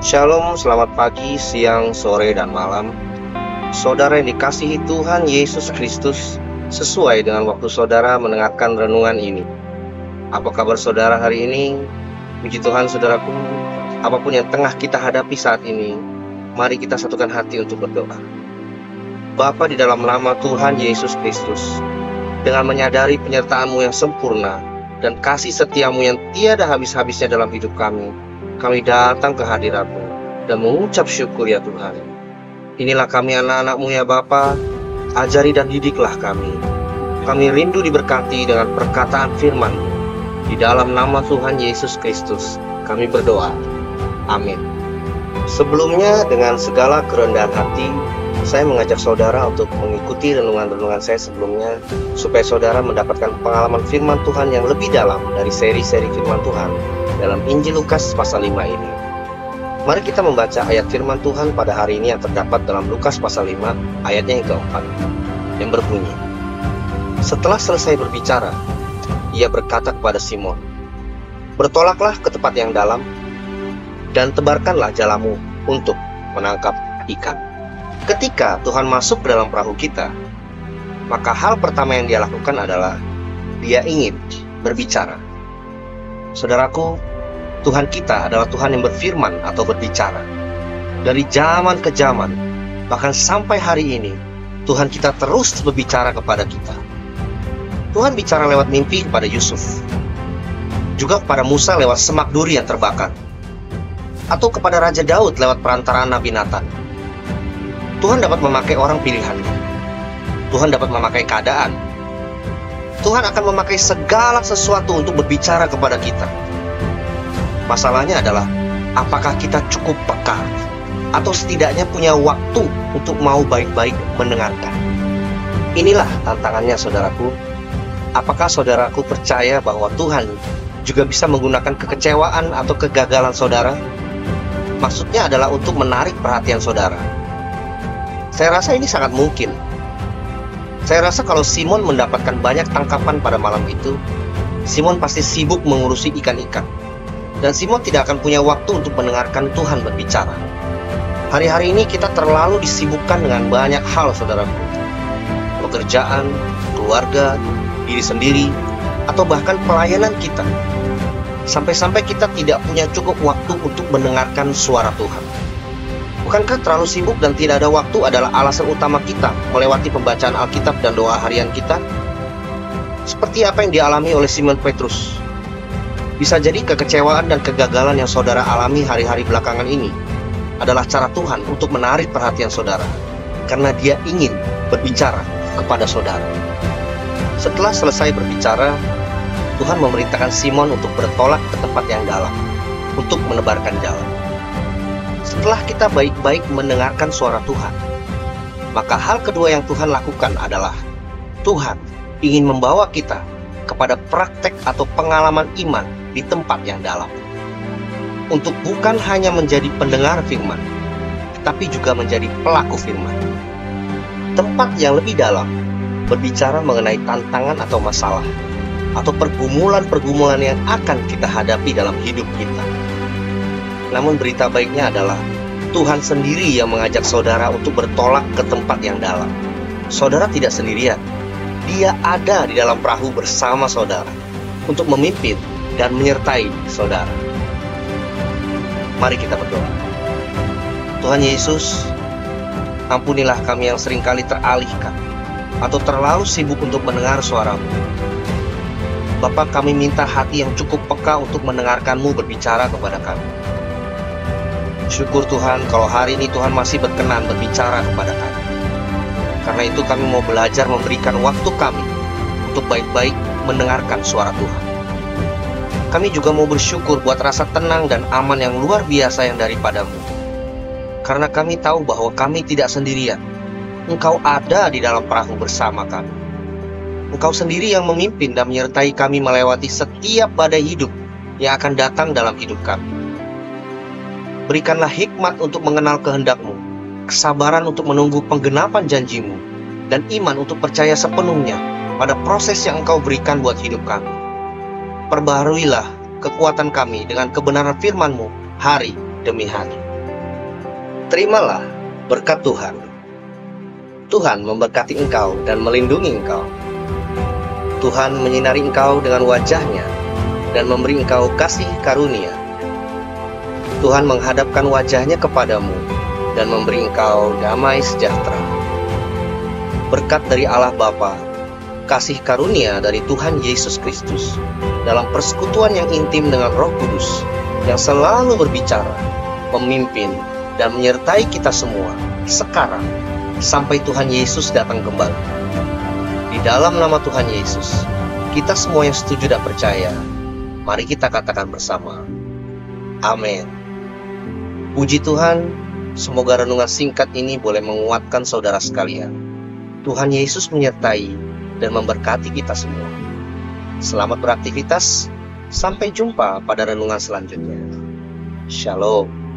Shalom, selamat pagi, siang, sore, dan malam. Saudara yang dikasihi Tuhan Yesus Kristus, sesuai dengan waktu saudara mendengarkan renungan ini. Apa kabar saudara hari ini? Puji Tuhan saudaraku, apapun yang tengah kita hadapi saat ini, mari kita satukan hati untuk berdoa. Bapa, di dalam nama Tuhan Yesus Kristus, dengan menyadari penyertaan-Mu yang sempurna dan kasih setia-Mu yang tiada habis-habisnya dalam hidup kami datang ke hadirat-Mu dan mengucap syukur ya Tuhan. Inilah kami anak-anak-Mu ya Bapa, ajari dan didiklah kami. Kami rindu diberkati dengan perkataan firman-Mu. Di dalam nama Tuhan Yesus Kristus kami berdoa. Amin. Sebelumnya, dengan segala kerendahan hati, saya mengajak saudara untuk mengikuti renungan-renungan saya sebelumnya, supaya saudara mendapatkan pengalaman firman Tuhan yang lebih dalam dari seri-seri firman Tuhan dalam Injil Lukas pasal 5 ini. Mari kita membaca ayat firman Tuhan pada hari ini yang terdapat dalam Lukas pasal 5 ayatnya yang keempat, yang berbunyi, setelah selesai berbicara, ia berkata kepada Simon, bertolaklah ke tempat yang dalam dan tebarkanlah jalamu untuk menangkap ikan. Ketika Tuhan masuk ke dalam perahu kita, maka hal pertama yang dia lakukan adalah dia ingin berbicara. Saudaraku, Tuhan kita adalah Tuhan yang berfirman atau berbicara. Dari zaman ke zaman, bahkan sampai hari ini, Tuhan kita terus berbicara kepada kita. Tuhan bicara lewat mimpi kepada Yusuf, juga kepada Musa lewat semak duri yang terbakar, atau kepada Raja Daud lewat perantaraan Nabi Nathan. Tuhan dapat memakai orang pilihannya. Tuhan dapat memakai keadaan. Tuhan akan memakai segala sesuatu untuk berbicara kepada kita. Masalahnya adalah, apakah kita cukup peka atau setidaknya punya waktu untuk mau baik-baik mendengarkan? Inilah tantangannya saudaraku. Apakah saudaraku percaya bahwa Tuhan juga bisa menggunakan kekecewaan atau kegagalan saudara? Maksudnya adalah untuk menarik perhatian saudara. Saya rasa ini sangat mungkin. Saya rasa kalau Simon mendapatkan banyak tangkapan pada malam itu, Simon pasti sibuk mengurusi ikan-ikan. Dan Simon tidak akan punya waktu untuk mendengarkan Tuhan berbicara. Hari-hari ini kita terlalu disibukkan dengan banyak hal, saudaraku. Pekerjaan, keluarga, diri sendiri, atau bahkan pelayanan kita. Sampai-sampai kita tidak punya cukup waktu untuk mendengarkan suara Tuhan. Bukankah terlalu sibuk dan tidak ada waktu adalah alasan utama kita melewati pembacaan Alkitab dan doa harian kita? Seperti apa yang dialami oleh Simon Petrus. Bisa jadi kekecewaan dan kegagalan yang saudara alami hari-hari belakangan ini adalah cara Tuhan untuk menarik perhatian saudara, karena Dia ingin berbicara kepada saudara. Setelah selesai berbicara, Tuhan memerintahkan Simon untuk bertolak ke tempat yang dalam untuk menebarkan jalan. Setelah kita baik-baik mendengarkan suara Tuhan, maka hal kedua yang Tuhan lakukan adalah Tuhan ingin membawa kita kepada praktek atau pengalaman iman di tempat yang dalam, untuk bukan hanya menjadi pendengar firman, tetapi juga menjadi pelaku firman. Tempat yang lebih dalam berbicara mengenai tantangan atau masalah, atau pergumulan-pergumulan yang akan kita hadapi dalam hidup kita. Namun berita baiknya adalah Tuhan sendiri yang mengajak saudara untuk bertolak ke tempat yang dalam. Saudara tidak sendirian. Dia ada di dalam perahu bersama saudara untuk memimpin dan menyertai saudara. Mari kita berdoa. Tuhan Yesus, ampunilah kami yang seringkali teralihkan atau terlalu sibuk untuk mendengar suara-Mu. Bapa, kami minta hati yang cukup peka untuk mendengarkan-Mu berbicara kepada kami. Syukur Tuhan kalau hari ini Tuhan masih berkenan berbicara kepada kami. Karena itu kami mau belajar memberikan waktu kami untuk baik-baik mendengarkan suara Tuhan. Kami juga mau bersyukur buat rasa tenang dan aman yang luar biasa yang daripada-Mu. Karena kami tahu bahwa kami tidak sendirian. Engkau ada di dalam perahu bersama kami. Engkau sendiri yang memimpin dan menyertai kami melewati setiap badai hidup yang akan datang dalam hidup kami. Berikanlah hikmat untuk mengenal kehendak-Mu, kesabaran untuk menunggu penggenapan janji-Mu, dan iman untuk percaya sepenuhnya pada proses yang Engkau berikan buat hidup kami. Perbaharuilah kekuatan kami dengan kebenaran firman-Mu hari demi hari. Terimalah berkat Tuhan. Tuhan memberkati engkau dan melindungi engkau. Tuhan menyinari engkau dengan wajah-Nya dan memberi engkau kasih karunia. Tuhan menghadapkan wajah-Nya kepadamu dan memberi engkau damai sejahtera. Berkat dari Allah Bapa, kasih karunia dari Tuhan Yesus Kristus, dalam persekutuan yang intim dengan Roh Kudus, yang selalu berbicara, memimpin, dan menyertai kita semua, sekarang, sampai Tuhan Yesus datang kembali. Di dalam nama Tuhan Yesus, kita semua yang setuju dan percaya, mari kita katakan bersama, amin. Puji Tuhan, semoga renungan singkat ini boleh menguatkan saudara sekalian. Tuhan Yesus menyertai dan memberkati kita semua. Selamat beraktivitas, sampai jumpa pada renungan selanjutnya. Shalom.